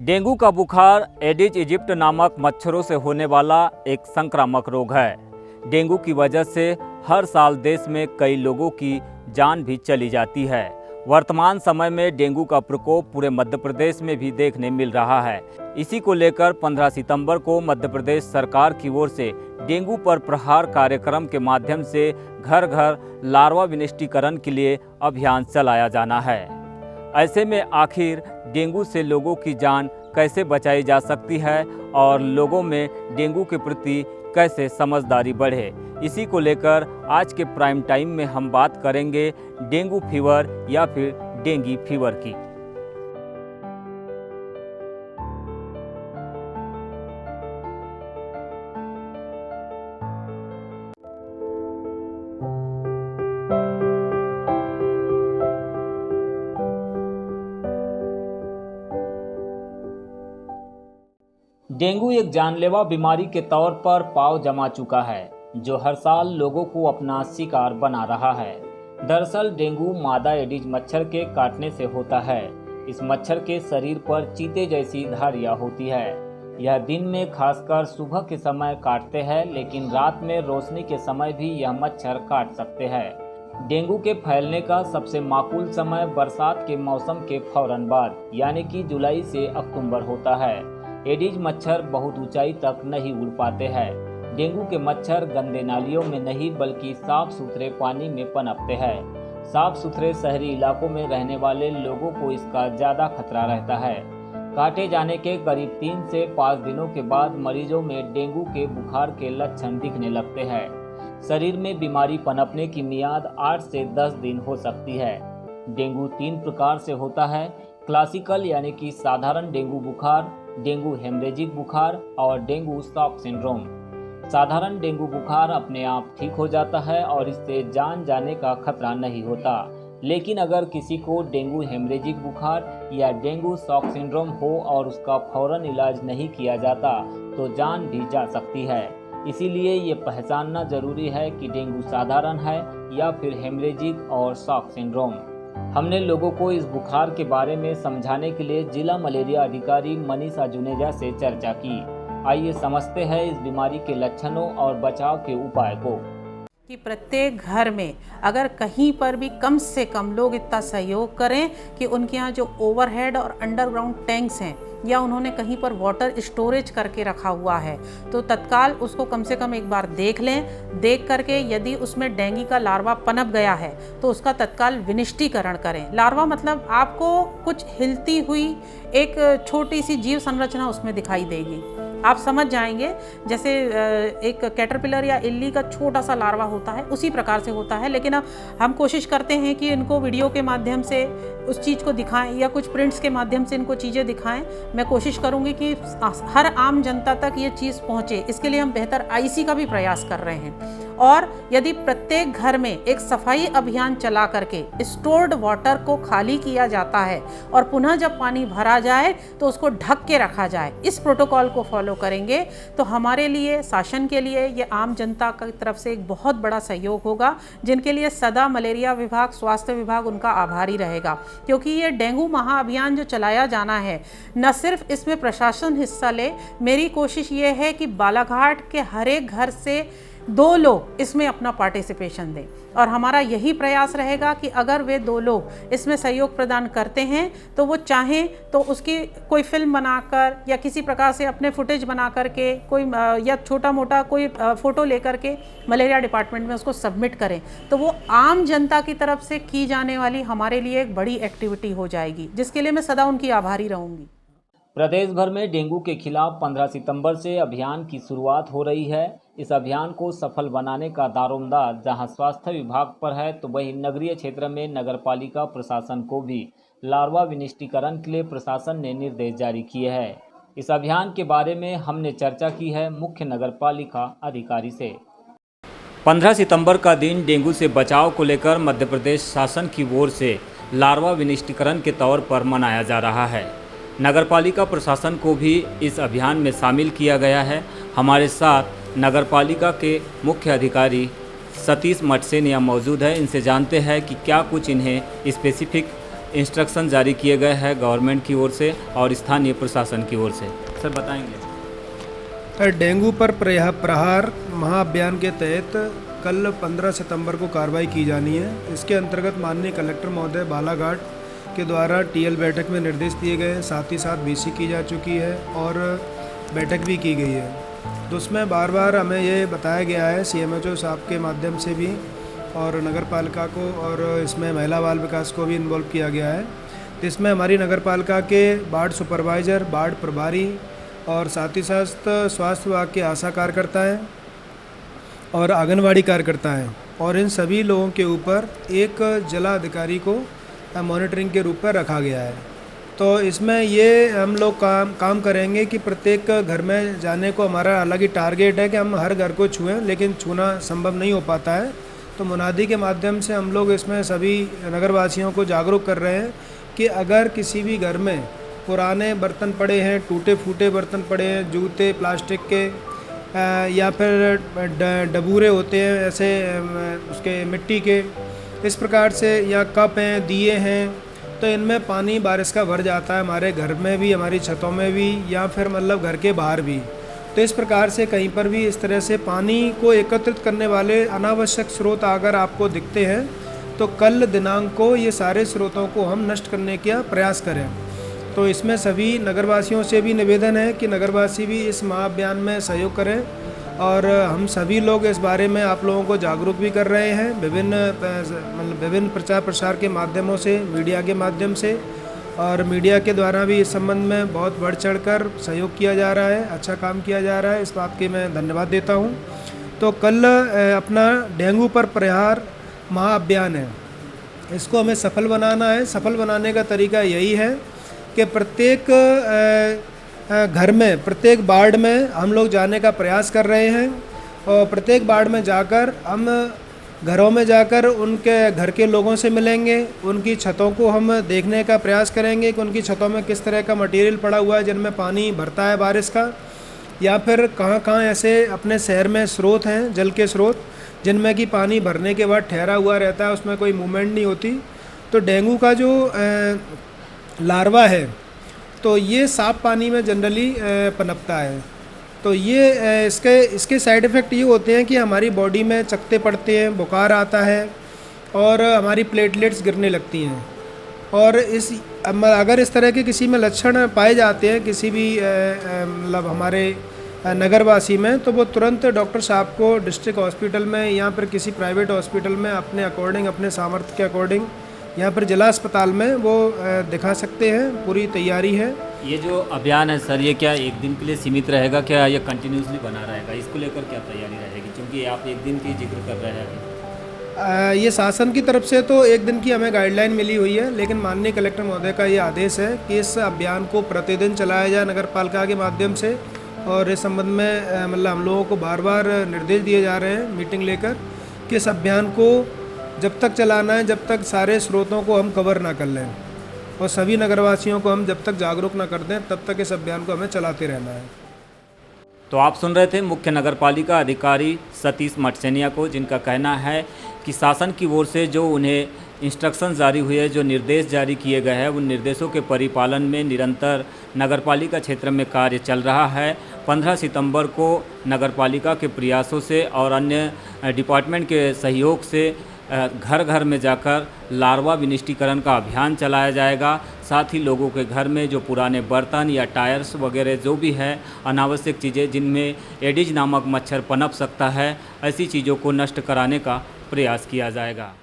Dengue का बुखार adage Egypt नामक मच्छरों से होने वाला एक संक्रामक रोग है। डेंगू की वजह से हर साल देश में कई लोगों की जान भी चली जाती है। वर्तमान समय में डेंगू का प्रकोप पूरे मध्य प्रदेश में भी देखने मिल रहा है। इसी को लेकर 15 सितंबर को मध्य प्रदेश सरकार की ओर से डेंगू पर प्रहार कार्यक्रम के माध्यम से घर घर लार्वा विनिष्टीकरण के लिए अभियान चलाया जाना है। ऐसे में आखिर डेंगू से लोगों की जान कैसे बचाई जा सकती है और लोगों में डेंगू के प्रति कैसे समझदारी बढ़े, इसी को लेकर आज के प्राइम टाइम में हम बात करेंगे डेंगू फीवर या फिर डेंगी फीवर की। डेंगू एक जानलेवा बीमारी के तौर पर पांव जमा चुका है, जो हर साल लोगों को अपना शिकार बना रहा है। दरअसल डेंगू मादा एडिज मच्छर के काटने से होता है। इस मच्छर के शरीर पर चीते जैसी धारियां होती है। यह दिन में खासकर सुबह के समय काटते हैं, लेकिन रात में रोशनी के समय भी यह मच्छर काट सकते हैं। डेंगू के फैलने का सबसे माकूल समय बरसात के मौसम के फौरन बाद यानी कि जुलाई से अक्टूबर होता है। एडिज मच्छर बहुत ऊंचाई तक नहीं उड़ पाते हैं। डेंगू के मच्छर गंदे नालियों में नहीं बल्कि साफ सुथरे पानी में पनपते हैं। साफ सुथरे शहरी इलाकों में रहने वाले लोगों को इसका ज़्यादा खतरा रहता है। काटे जाने के करीब 3 से 5 दिनों के बाद मरीजों में डेंगू के बुखार के लक्षण दिखने लगते हैं। शरीर में बीमारी पनपने की मियाद 8 से 10 दिन हो सकती है। डेंगू 3 प्रकार से होता है: क्लासिकल यानी कि साधारण डेंगू बुखार, डेंगू हेमरेजिक बुखार और डेंगू शॉक सिंड्रोम। साधारण डेंगू बुखार अपने आप ठीक हो जाता है और इससे जान जाने का खतरा नहीं होता, लेकिन अगर किसी को डेंगू हेमरेजिक बुखार या डेंगू शॉक सिंड्रोम हो और उसका फौरन इलाज नहीं किया जाता तो जान भी जा सकती है। इसीलिए ये पहचानना जरूरी है कि डेंगू साधारण है या फिर हेमरेजिक और शॉक सिंड्रोम। हमने लोगों को इस बुखार के बारे में समझाने के लिए जिला मलेरिया अधिकारी मनीषा जुनेजा से चर्चा की। आइए समझते हैं इस बीमारी के लक्षणों और बचाव के उपाय को। कि प्रत्येक घर में अगर कहीं पर भी कम से कम लोग इतना सहयोग करें कि उनके यहाँ जो ओवरहेड और अंडरग्राउंड टैंक्स हैं या उन्होंने कहीं पर वाटर स्टोरेज करके रखा हुआ है तो तत्काल उसको कम से कम एक बार देख लें। देख करके यदि उसमें डेंगू का लार्वा पनप गया है तो उसका तत्काल विनिष्टीकरण करें। लार्वा मतलब आपको कुछ हिलती हुई एक छोटी सी जीव संरचना उसमें दिखाई देगी। आप समझ जाएंगे जैसे एक कैटरपिलर या इल्ली का छोटा सा लार्वा होता है, उसी प्रकार से होता है। लेकिन अब हम कोशिश करते हैं कि इनको वीडियो के माध्यम से उस चीज़ को दिखाएं या कुछ प्रिंट्स के माध्यम से इनको चीज़ें दिखाएं। मैं कोशिश करूंगी कि हर आम जनता तक ये चीज़ पहुंचे। इसके लिए हम बेहतर आईसी का भी प्रयास कर रहे हैं। और यदि प्रत्येक घर में एक सफाई अभियान चला करके स्टोर्ड वाटर को खाली किया जाता है और पुनः जब पानी भरा जाए तो उसको ढक के रखा जाए, इस प्रोटोकॉल को फॉलो करेंगे तो हमारे लिए, शासन के लिए, ये आम जनता की तरफ से एक बहुत बड़ा सहयोग होगा, जिनके लिए सदा मलेरिया विभाग, स्वास्थ्य विभाग उनका आभारी रहेगा। क्योंकि ये डेंगू महाअभियान जो चलाया जाना है, न सिर्फ इसमें प्रशासन हिस्सा ले, मेरी कोशिश ये है कि बालाघाट के हर एक घर से 2 लोग इसमें अपना पार्टिसिपेशन दें। और हमारा यही प्रयास रहेगा कि अगर वे 2 लोग इसमें सहयोग प्रदान करते हैं तो वो चाहें तो उसकी कोई फिल्म बनाकर या किसी प्रकार से अपने फुटेज बना करके कोई या छोटा मोटा कोई फ़ोटो लेकर के मलेरिया डिपार्टमेंट में उसको सबमिट करें, तो वो आम जनता की तरफ से की जाने वाली हमारे लिए एक बड़ी एक्टिविटी हो जाएगी, जिसके लिए मैं सदा उनकी आभारी रहूँगी। प्रदेश भर में डेंगू के खिलाफ 15 सितंबर से अभियान की शुरुआत हो रही है। इस अभियान को सफल बनाने का दारोमदार जहां स्वास्थ्य विभाग पर है, तो वहीं नगरीय क्षेत्र में नगरपालिका प्रशासन को भी लार्वा विनिष्टीकरण के लिए प्रशासन ने निर्देश जारी किए हैं। इस अभियान के बारे में हमने चर्चा की है मुख्य नगरपालिका अधिकारी से। 15 सितंबर का दिन डेंगू से बचाव को लेकर मध्य प्रदेश शासन की ओर से लार्वा विनिष्टीकरण के तौर पर मनाया जा रहा है। नगरपालिका प्रशासन को भी इस अभियान में शामिल किया गया है। हमारे साथ नगरपालिका के मुख्य अधिकारी सतीश मटसेन यहाँ मौजूद है। इनसे जानते हैं कि क्या कुछ इन्हें स्पेसिफिक इंस्ट्रक्शन जारी किए गए हैं गवर्नमेंट की ओर से और स्थानीय प्रशासन की ओर से। सर बताएंगे। डेंगू पर प्रहार महाअभियान के तहत कल 15 सितंबर को कार्रवाई की जानी है। इसके अंतर्गत माननीय कलेक्टर महोदय बालाघाट के द्वारा टीएल बैठक में निर्देश दिए गए हैं, साथ ही साथ बीसी की जा चुकी है और बैठक भी की गई है। तो उसमें बार बार हमें ये बताया गया है सीएमएचओ साहब के माध्यम से भी और नगर पालिका को, और इसमें महिला बाल विकास को भी इन्वॉल्व किया गया है। तो इसमें हमारी नगर पालिका के वार्ड सुपरवाइज़र, वार्ड प्रभारी और साथ ही साथ स्वास्थ्य विभाग के आशा कार्यकर्ता हैं और आंगनवाड़ी कार्यकर्ता हैं, और इन सभी लोगों के ऊपर एक जिला अधिकारी को मॉनिटरिंग के रूप में रखा गया है। तो इसमें ये हम लोग काम करेंगे कि प्रत्येक घर में जाने को हमारा अलग ही टारगेट है कि हम हर घर को छुएं, लेकिन छूना संभव नहीं हो पाता है। तो मुनादी के माध्यम से हम लोग इसमें सभी नगरवासियों को जागरूक कर रहे हैं कि अगर किसी भी घर में पुराने बर्तन पड़े हैं, टूटे फूटे बर्तन पड़े हैं, जूते प्लास्टिक के या फिर डबूरे होते हैं ऐसे उसके मिट्टी के, इस प्रकार से, या कप हैं, दिए हैं, तो इनमें पानी बारिश का भर जाता है हमारे घर में भी, हमारी छतों में भी, या फिर मतलब घर के बाहर भी। तो इस प्रकार से कहीं पर भी इस तरह से पानी को एकत्रित करने वाले अनावश्यक स्रोत अगर आपको दिखते हैं तो कल दिनांक को ये सारे स्रोतों को हम नष्ट करने का प्रयास करें। तो इसमें सभी नगरवासियों से भी निवेदन है कि नगरवासी भी इस महाअभियान में सहयोग करें, और हम सभी लोग इस बारे में आप लोगों को जागरूक भी कर रहे हैं विभिन्न प्रचार प्रसार के माध्यमों से, मीडिया के माध्यम से, और मीडिया के द्वारा भी इस संबंध में बहुत बढ़ चढ़कर सहयोग किया जा रहा है, अच्छा काम किया जा रहा है। इस बात के मैं धन्यवाद देता हूँ। तो कल अपना डेंगू पर प्रहार महाअभियान है, इसको हमें सफल बनाना है। सफल बनाने का तरीका यही है कि प्रत्येक घर में, प्रत्येक वार्ड में हम लोग जाने का प्रयास कर रहे हैं, और प्रत्येक वार्ड में जाकर हम घरों में जाकर उनके घर के लोगों से मिलेंगे, उनकी छतों को हम देखने का प्रयास करेंगे कि उनकी छतों में किस तरह का मटेरियल पड़ा हुआ है जिनमें पानी भरता है बारिश का, या फिर कहाँ कहाँ ऐसे अपने शहर में स्रोत हैं, जल के स्रोत, जिनमें कि पानी भरने के बाद ठहरा हुआ रहता है, उसमें कोई मूवमेंट नहीं होती। तो डेंगू का जो लार्वा है तो ये साफ पानी में जनरली पनपता है। तो ये इसके साइड इफ़ेक्ट ये होते हैं कि हमारी बॉडी में चकत्ते पड़ते हैं, बुखार आता है और हमारी प्लेटलेट्स गिरने लगती हैं। और अगर इस तरह के किसी में लक्षण पाए जाते हैं किसी भी मतलब हमारे नगरवासी में, तो वो तुरंत डॉक्टर साहब को डिस्ट्रिक्ट हॉस्पिटल में या फिर किसी प्राइवेट हॉस्पिटल में अपने अकॉर्डिंग, अपने सामर्थ्य के अकॉर्डिंग, या फिर जिला अस्पताल में वो दिखा सकते हैं। पूरी तैयारी है। ये जो अभियान है सर, ये क्या एक दिन के लिए सीमित रहेगा, क्या ये कंटिन्यूसली बना रहेगा? इसको लेकर क्या तैयारी रहेगी, क्योंकि आप एक दिन की जिक्र कर रहे हैं? ये शासन की तरफ से तो एक दिन की हमें गाइडलाइन मिली हुई है, लेकिन माननीय कलेक्टर महोदय का ये आदेश है कि इस अभियान को प्रतिदिन चलाया जाए नगर पालिका के माध्यम से। और इस संबंध में मतलब हम लोगों को बार बार निर्देश दिए जा रहे हैं मीटिंग लेकर कि इस अभियान को जब तक चलाना है जब तक सारे स्रोतों को हम कवर ना कर लें, और सभी नगरवासियों को हम जब तक जागरूक ना कर दें तब तक इस अभियान को हमें चलाते रहना है। तो आप सुन रहे थे मुख्य नगरपालिका अधिकारी सतीश मटसेनिया को, जिनका कहना है कि शासन की ओर से जो उन्हें इंस्ट्रक्शन जारी हुए हैं, जो निर्देश जारी किए गए हैं, उन निर्देशों के परिपालन में निरंतर नगरपालिका क्षेत्र में कार्य चल रहा है। 15 सितंबर को नगरपालिका के प्रयासों से और अन्य डिपार्टमेंट के सहयोग से घर घर में जाकर लार्वा विनिष्टीकरण का अभियान चलाया जाएगा। साथ ही लोगों के घर में जो पुराने बर्तन या टायर्स वगैरह जो भी है, अनावश्यक चीज़ें जिनमें एडिज नामक मच्छर पनप सकता है, ऐसी चीज़ों को नष्ट कराने का प्रयास किया जाएगा।